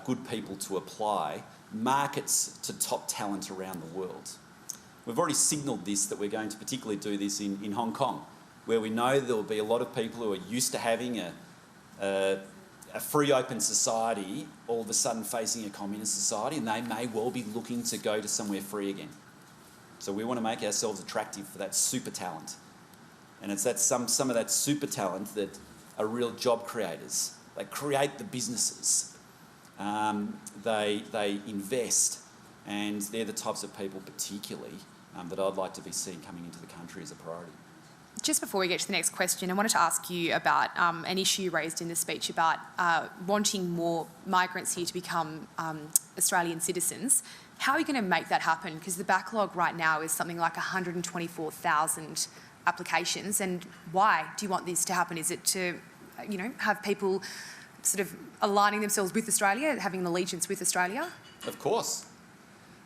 good people to apply, markets to top talent around the world. We've already signalled this, that we're going to particularly do this in Hong Kong, where we know there will be a lot of people who are used to having a free, open society all of a sudden facing a communist society, and they may well be looking to go to somewhere free again. So we want to make ourselves attractive for that super talent. And it's that some of that super talent that are real job creators. They create the businesses. They invest, and they're the types of people particularly that I'd like to be seeing coming into the country as a priority. Just before we get to the next question, I wanted to ask you about an issue raised in the speech about wanting more migrants here to become Australian citizens. How are you going to make that happen? Because the backlog right now is something like 124,000 applications. And why do you want this to happen? Is it to, have people sort of aligning themselves with Australia, having an allegiance with Australia? Of course.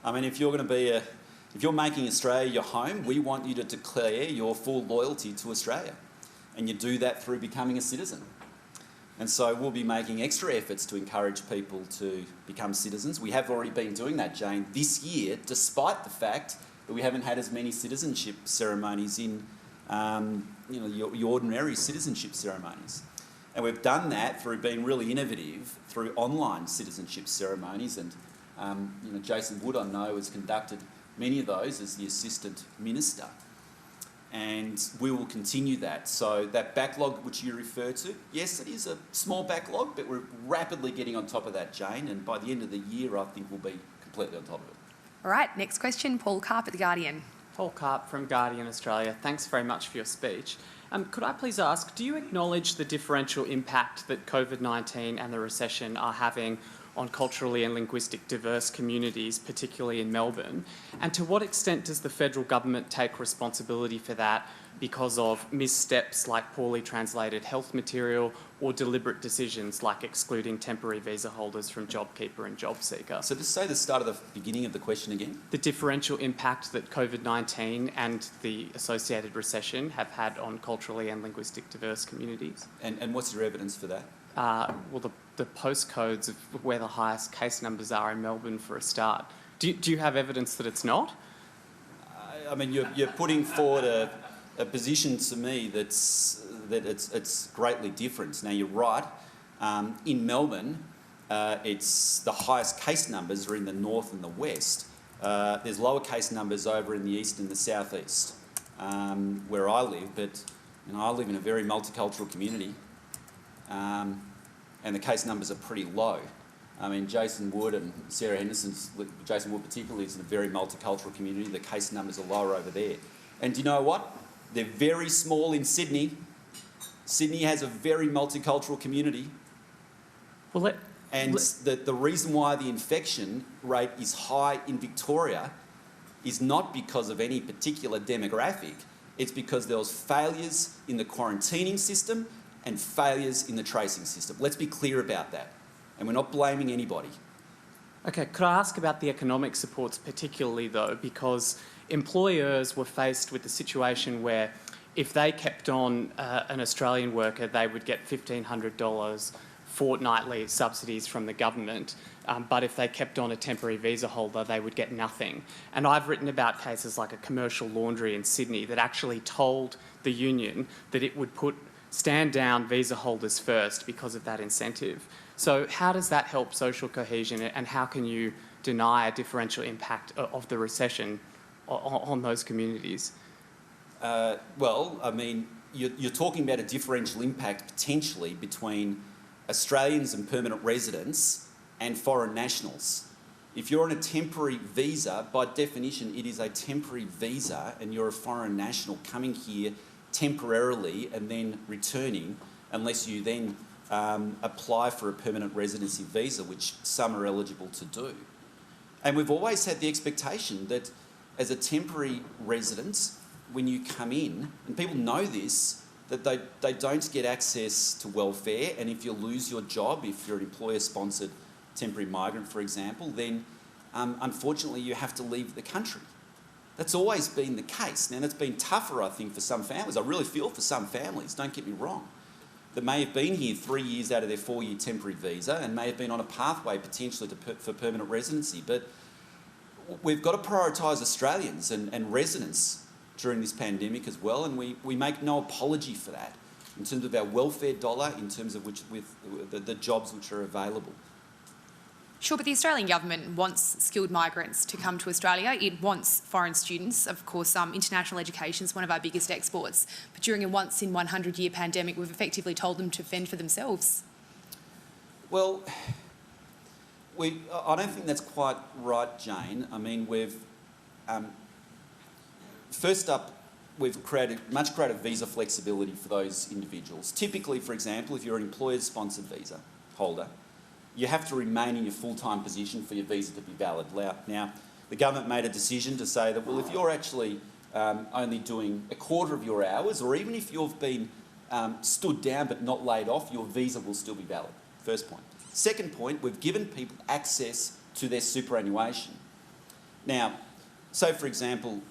I mean, if you're making Australia your home, we want you to declare your full loyalty to Australia. And you do that through becoming a citizen. And so we'll be making extra efforts to encourage people to become citizens. We have already been doing that, Jane, this year, despite the fact that we haven't had as many citizenship ceremonies in, your ordinary citizenship ceremonies. And we've done that through being really innovative through online citizenship ceremonies. And, Jason Wood, I know, has conducted many of those as the Assistant Minister. And we will continue that. So that backlog which you refer to, yes, it is a small backlog, but we're rapidly getting on top of that, Jane. And by the end of the year, I think we'll be completely on top of it. All right, next question, Paul Karp at The Guardian. Paul Karp from Guardian Australia. Thanks very much for your speech. Could I please ask, do you acknowledge the differential impact that COVID-19 and the recession are having on culturally and linguistic diverse communities, particularly in Melbourne? And to what extent does the federal government take responsibility for that because of missteps like poorly translated health material or deliberate decisions like excluding temporary visa holders from JobKeeper and JobSeeker? So just say the start of the beginning of the question again. The differential impact that COVID-19 and the associated recession have had on culturally and linguistic diverse communities. And what's your evidence for that? The postcodes of where the highest case numbers are in Melbourne, for a start. Do you have evidence that it's not? I mean, you're putting forward a position to me that it's greatly different. Now, you're right. In Melbourne, it's the highest case numbers are in the north and the west. There's lower case numbers over in the east and the southeast, where I live. But I live in a very multicultural community. And the case numbers are pretty low. I mean, Jason Wood and Sarah Henderson's, Jason Wood particularly, is in a very multicultural community. The case numbers are lower over there. And do you know what? They're very small in Sydney. Sydney has a very multicultural community. Well, the reason why the infection rate is high in Victoria is not because of any particular demographic. It's because there was failures in the quarantining system and failures in the tracing system. Let's be clear about that. And we're not blaming anybody. Okay, could I ask about the economic supports particularly though, because employers were faced with the situation where if they kept on an Australian worker, they would get $1,500 fortnightly subsidies from the government, but if they kept on a temporary visa holder, they would get nothing. And I've written about cases like a commercial laundry in Sydney that actually told the union that it would stand down visa holders first because of that incentive. So how does that help social cohesion, and how can you deny a differential impact of the recession on those communities? Well, I mean, you're talking about a differential impact potentially between Australians and permanent residents and foreign nationals. If you're on a temporary visa, by definition, it is a temporary visa and you're a foreign national coming here temporarily and then returning, unless you then apply for a permanent residency visa, which some are eligible to do. And we've always had the expectation that as a temporary resident, when you come in, and people know this, that they don't get access to welfare, and if you lose your job, if you're an employer-sponsored temporary migrant, for example, then unfortunately you have to leave the country. That's always been the case. Now, that's been tougher, I think, for some families. I really feel for some families, don't get me wrong, that may have been here 3 years out of their 4-year temporary visa and may have been on a pathway potentially for permanent residency. But we've got to prioritise Australians and residents during this pandemic as well, and we make no apology for that in terms of our welfare dollar, in terms of the jobs which are available. Sure, but the Australian government wants skilled migrants to come to Australia. It wants foreign students. Of course, international education is one of our biggest exports. But during a once-in-100-year pandemic, we've effectively told them to fend for themselves. Well, I don't think that's quite right, Jane. I mean, first up, we've created much greater visa flexibility for those individuals. Typically, for example, if you're an employer-sponsored visa holder, you have to remain in your full-time position for your visa to be valid. Now, the government made a decision to say that, well, if you're actually only doing a quarter of your hours, or even if you've been stood down but not laid off, your visa will still be valid. First point. Second point, we've given people access to their superannuation. Now, so for example,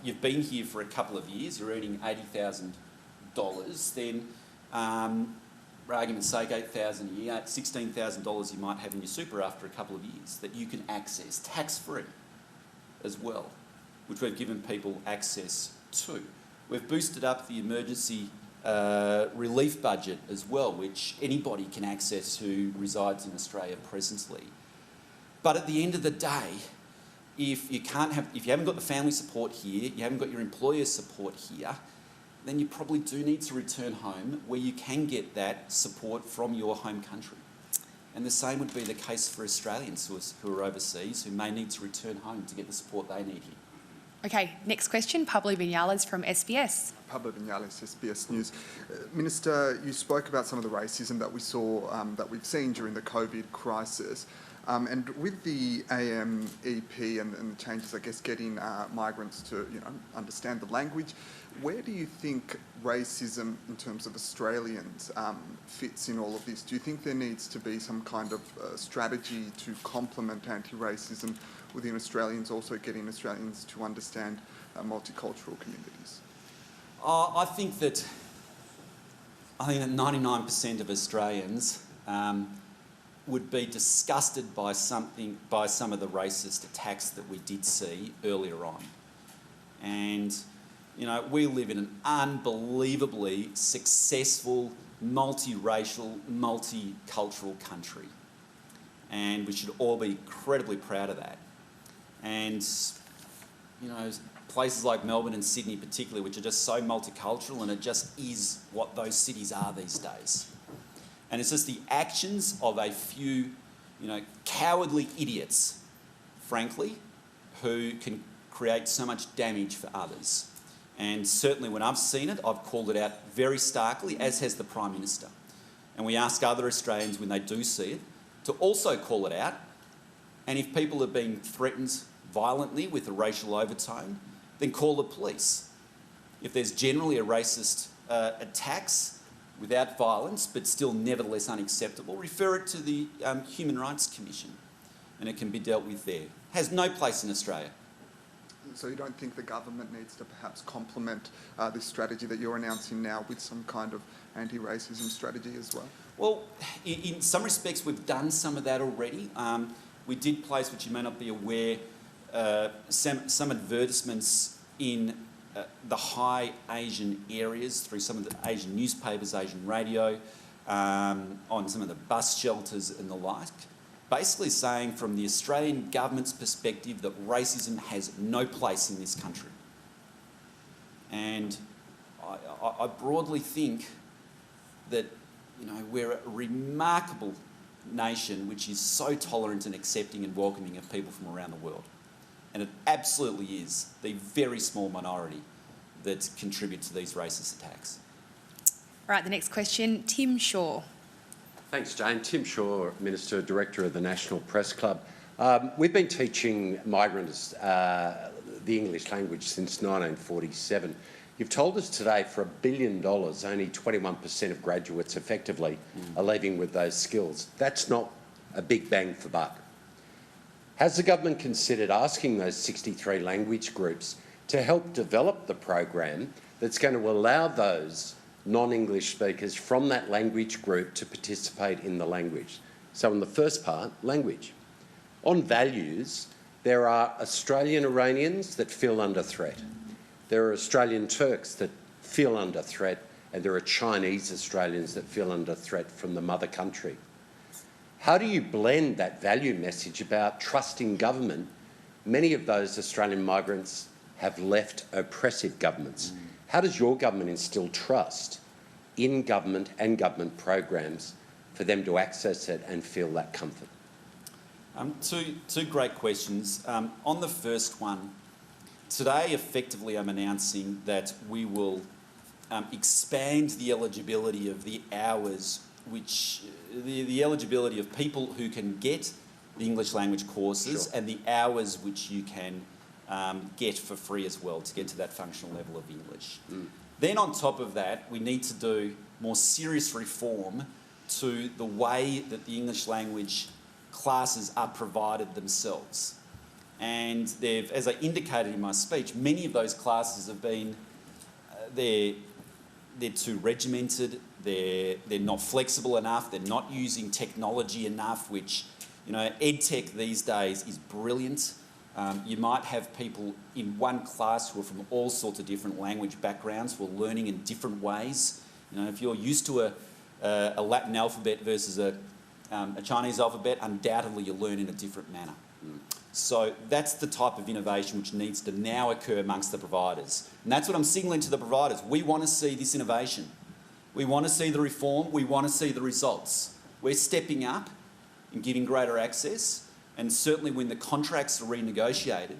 you've been here for a couple of years, you're earning $80,000, then, for argument's sake, $8,000 a year, $16,000 you might have in your super after a couple of years that you can access tax-free as well, which we've given people access to. We've boosted up the emergency relief budget as well, which anybody can access who resides in Australia presently. But at the end of the day, if you haven't got the family support here, you haven't got your employer support here, then you probably do need to return home where you can get that support from your home country. And the same would be the case for Australians who are overseas, who may need to return home to get the support they need here. Okay, next question, Pablo Vinales from SBS. Pablo Vinales, SBS News. Minister, you spoke about some of the racism that we saw, that we've seen during the COVID crisis. And with the AMEP and the changes, I guess, getting migrants to understand the language, where do you think racism in terms of Australians fits in all of this? Do you think there needs to be some kind of strategy to complement anti-racism within Australians, also getting Australians to understand multicultural communities? I think that 99% of Australians would be disgusted by some of the racist attacks that we did see earlier on. And, we live in an unbelievably successful, multiracial, multicultural country. And we should all be incredibly proud of that. And, places like Melbourne and Sydney particularly, which are just so multicultural, and it just is what those cities are these days. And it's just the actions of a few, cowardly idiots, frankly, who can create so much damage for others. And certainly when I've seen it, I've called it out very starkly, as has the Prime Minister. And we ask other Australians when they do see it to also call it out. And if people are being threatened violently with a racial overtone, then call the police. If there's generally a racist attacks without violence, but still nevertheless unacceptable, refer it to the Human Rights Commission, and it can be dealt with there. Has no place in Australia. So you don't think the government needs to perhaps complement this strategy that you're announcing now with some kind of anti-racism strategy as well? Well, in some respects, we've done some of that already. We did place, which you may not be aware, some advertisements in the high Asian areas through some of the Asian newspapers, Asian radio, on some of the bus shelters and the like, basically saying from the Australian government's perspective that racism has no place in this country. And I broadly think that we're a remarkable nation which is so tolerant and accepting and welcoming of people from around the world. And it absolutely is the very small minority that contribute to these racist attacks. All right, the next question, Tim Shaw. Thanks, Jane. Tim Shaw, Minister, Director of the National Press Club. We've been teaching migrants the English language since 1947. You've told us today for $1 billion, only 21% of graduates effectively are leaving with those skills. That's not a big bang for buck. Has the government considered asking those 63 language groups to help develop the program that's going to allow those non-English speakers from that language group to participate in the language? So in the first part, language. On values, there are Australian Iranians that feel under threat. There are Australian Turks that feel under threat, and there are Chinese Australians that feel under threat from the mother country. How do you blend that value message about trusting government? Many of those Australian migrants have left oppressive governments. How does your government instill trust in government and government programs for them to access it and feel that comfort? Two great questions. On the first one, today, effectively, I'm announcing that we will expand the eligibility of the hours which, the eligibility of people who can get the English language courses and the hours which you can get for free as well to get to that functional level of English. Then on top of that, we need to do more serious reform to the way that the English language classes are provided themselves. And they've, as I indicated in my speech, many of those classes have been, they're too regimented, they're not flexible enough, they're not using technology enough, which, you know, EdTech these days is brilliant. You might have people in one class who are from all sorts of different language backgrounds who are learning in different ways. You know, if you're used to a Latin alphabet versus a Chinese alphabet, undoubtedly you'll learn in a different manner. So that's the type of innovation which needs to now occur amongst the providers. And that's what I'm signalling to the providers. We want to see this innovation. We want to see the reform. We want to see the results. We're stepping up and giving greater access. And certainly when the contracts are renegotiated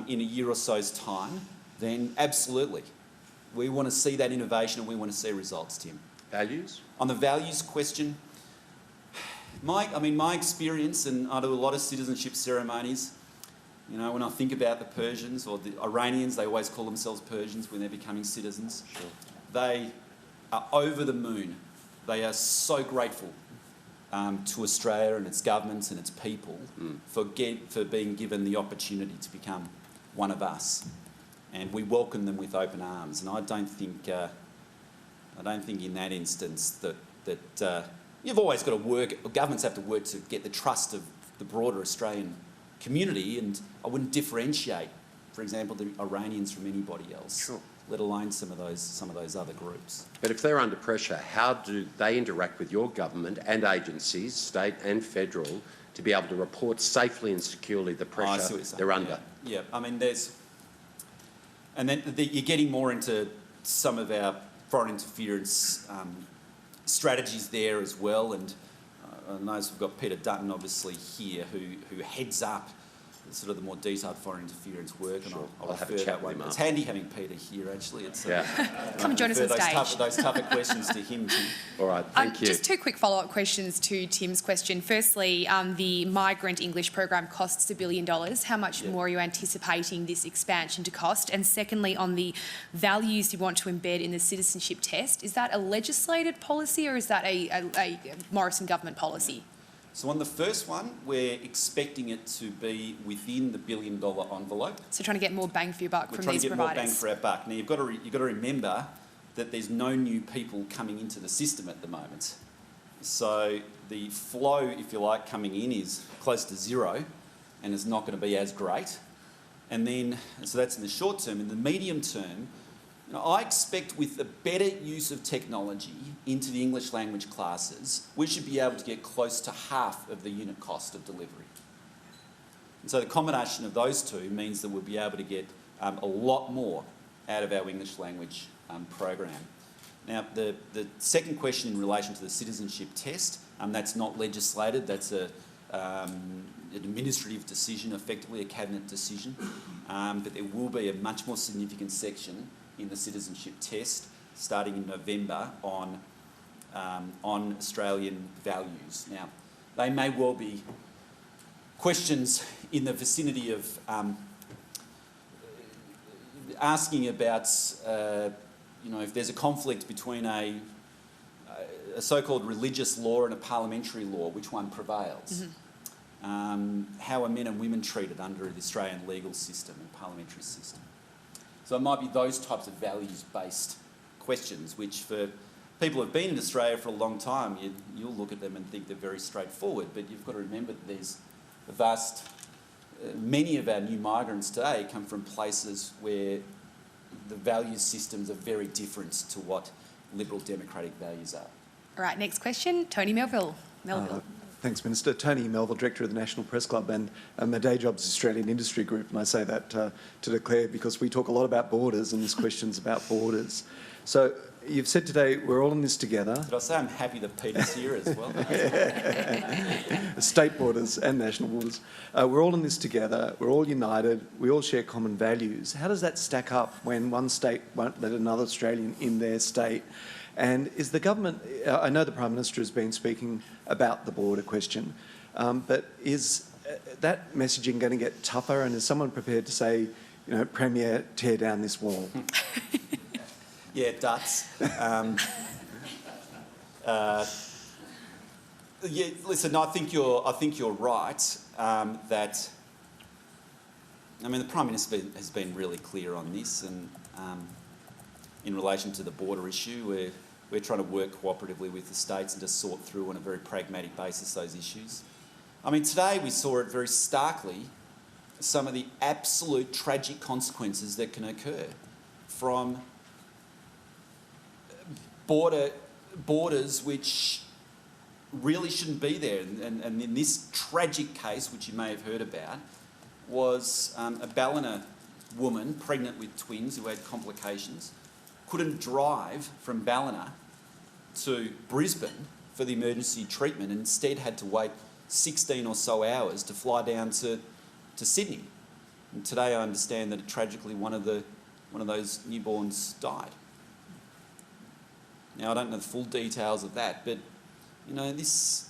in a year or so's time, then absolutely. We want to see that innovation and we want to see results, Tim. Values? On the values question, my experience, and I do a lot of citizenship ceremonies, you know, when I think about the Persians or the Iranians, they always call themselves Persians when they're becoming citizens. They are over the moon. They are so grateful to Australia and its government and its people for being given the opportunity to become one of us. And we welcome them with open arms. And I don't think in that instance that you've always got to work, or governments have to work to get the trust of the broader Australian community, and I wouldn't differentiate, for example, the Iranians from anybody else, let alone some of those other groups. But if they're under pressure, how do they interact with your government and agencies, state and federal, to be able to report safely and securely the pressure they're under? Yeah, I mean, and then you're getting more into some of our foreign interference strategies there as well, and I know we've got Peter Dutton obviously here who heads up sort of the more detailed foreign interference work, and I'll have a refer chat that with one. him It's handy having Peter here actually. It's Come and join us on stage. Those tougher questions to him. All right, thank you. Just two quick follow-up questions to Tim's question. Firstly, the Migrant English program costs $1 billion. How much more are you anticipating this expansion to cost? And secondly, on the values you want to embed in the citizenship test, is that a legislated policy or is that a Morrison government policy? So on the first one, we're expecting it to be within the $1 billion envelope. So trying to get more bang for your buck from these providers. We're trying to get more bang for our buck. Now you've got to remember that there's no new people coming into the system at the moment. So the flow, if you like, coming in is close to zero, and it's not going to be as great. And then, so that's in the short term. In the medium term, you know, I expect with the better use of technology into the English language classes, we should be able to get close to half of the unit cost of delivery. And so the combination of those two means that we'll be able to get a lot more out of our English language program. Now, the second question in relation to the citizenship test, that's not legislated, that's an administrative decision, effectively a cabinet decision, but there will be a much more significant section in the citizenship test starting in November on Australian values. Now, they may well be questions in the vicinity of asking about, you know, if there's a conflict between a so-called religious law and a parliamentary law, which one prevails? How are men and women treated under the Australian legal system and parliamentary system? So it might be those types of values-based questions, which for people who've been in Australia for a long time, you'll look at them and think they're very straightforward, but you've got to remember that there's a vast, many of our new migrants today come from places where the value systems are very different to what liberal democratic values are. All right, next question, Tony Melville. Thanks, Minister. Tony Melville, Director of the National Press Club, and my day job is Australian Industry Group, and I say that to declare because we talk a lot about borders and this question's about borders. So you've said today we're all in this together. Did I say I'm happy that Peter's here as well? State borders and national borders. We're all in this together. We're all united. We all share common values. How does that stack up when one state won't let another Australian in their state? And is the government, I know the Prime Minister has been speaking about the border question, but is that messaging going to get tougher, and is someone prepared to say, you know, Premier, tear down this wall? Yeah, it does. Yeah, listen, I think you're right that. I mean, the Prime Minister has been really clear on this, and in relation to the border issue, we're trying to work cooperatively with the states and just sort through on a very pragmatic basis those issues. I mean, today we saw it very starkly, some of the absolute tragic consequences that can occur from borders which really shouldn't be there. And in this tragic case, which you may have heard about, was a Ballina woman pregnant with twins who had complications, couldn't drive from Ballina to Brisbane for the emergency treatment and instead had to wait 16 or so hours to fly down to Sydney. And today I understand that tragically one of those newborns died. Now I don't know the full details of that, but you know, these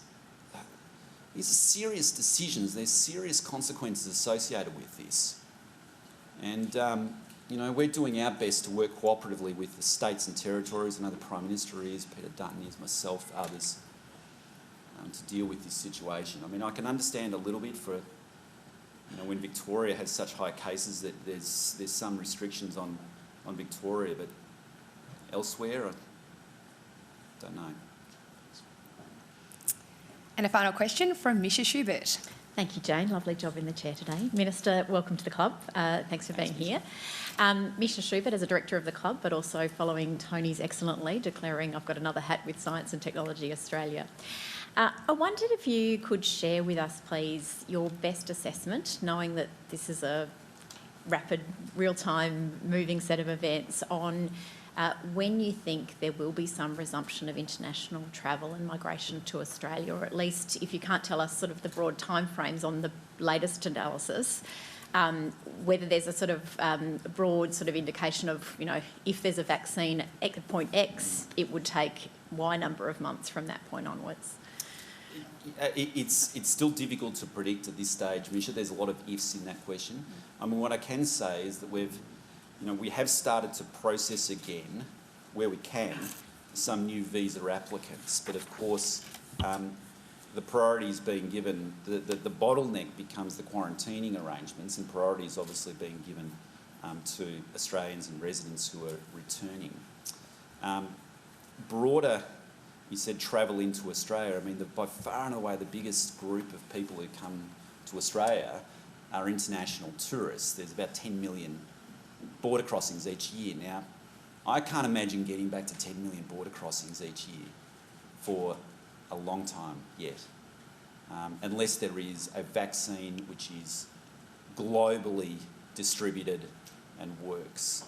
are serious decisions. There's serious consequences associated with this. And you know, we're doing our best to work cooperatively with the states and territories. I know the Prime Minister is, Peter Dutton is, myself, others, to deal with this situation. I mean, I can understand a little bit for, you know, when Victoria has such high cases that there's some restrictions on Victoria, but elsewhere, I don't know. And a final question from Misha Schubert. Thank you, Jane. Lovely job in the chair today. Minister, welcome to the club. Thanks for being here. Misha Schubert as a director of the club, but also following Tony's excellent lead, declaring I've got another hat with Science and Technology Australia. I wondered if you could share with us, please, your best assessment, knowing that this is a rapid, real-time, moving set of events, on when you think there will be some resumption of international travel and migration to Australia, or at least, if you can't tell us sort of the broad timeframes on the latest analysis, whether there's a sort of broad sort of indication of, you know, if there's a vaccine at point X, it would take Y number of months from that point onwards. It's still difficult to predict at this stage, Misha. There's a lot of ifs in that question. I mean, what I can say is that we have started to process again, where we can, some new visa applicants. But of course, the priority is being given, the bottleneck becomes the quarantining arrangements, and priority is obviously being given to Australians and residents who are returning. Broader, you said travel into Australia. I mean, by far and away the biggest group of people who come to Australia are international tourists. There's about 10 million border crossings each year. Now, I can't imagine getting back to 10 million border crossings each year for a long time yet, unless there is a vaccine which is globally distributed and works.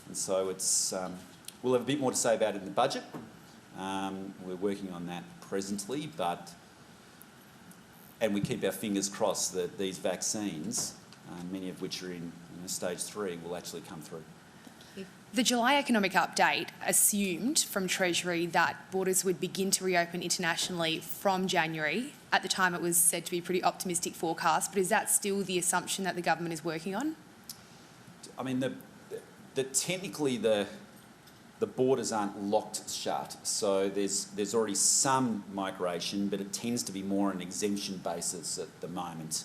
And so it's, we'll have a bit more to say about it in the budget. We're working on that presently, and we keep our fingers crossed that these vaccines, many of which are in stage 3, will actually come through. The July economic update assumed from Treasury that borders would begin to reopen internationally from January. At the time it was said to be a pretty optimistic forecast, but is that still the assumption that the government is working on? I mean, technically the borders aren't locked shut, so there's already some migration, but it tends to be more on an exemption basis at the moment.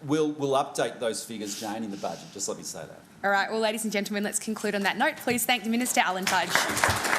We'll update those figures, Jane, in the budget. Just let me say that. All right, well, ladies and gentlemen, let's conclude on that note. Please thank the Minister, Alan Tudge.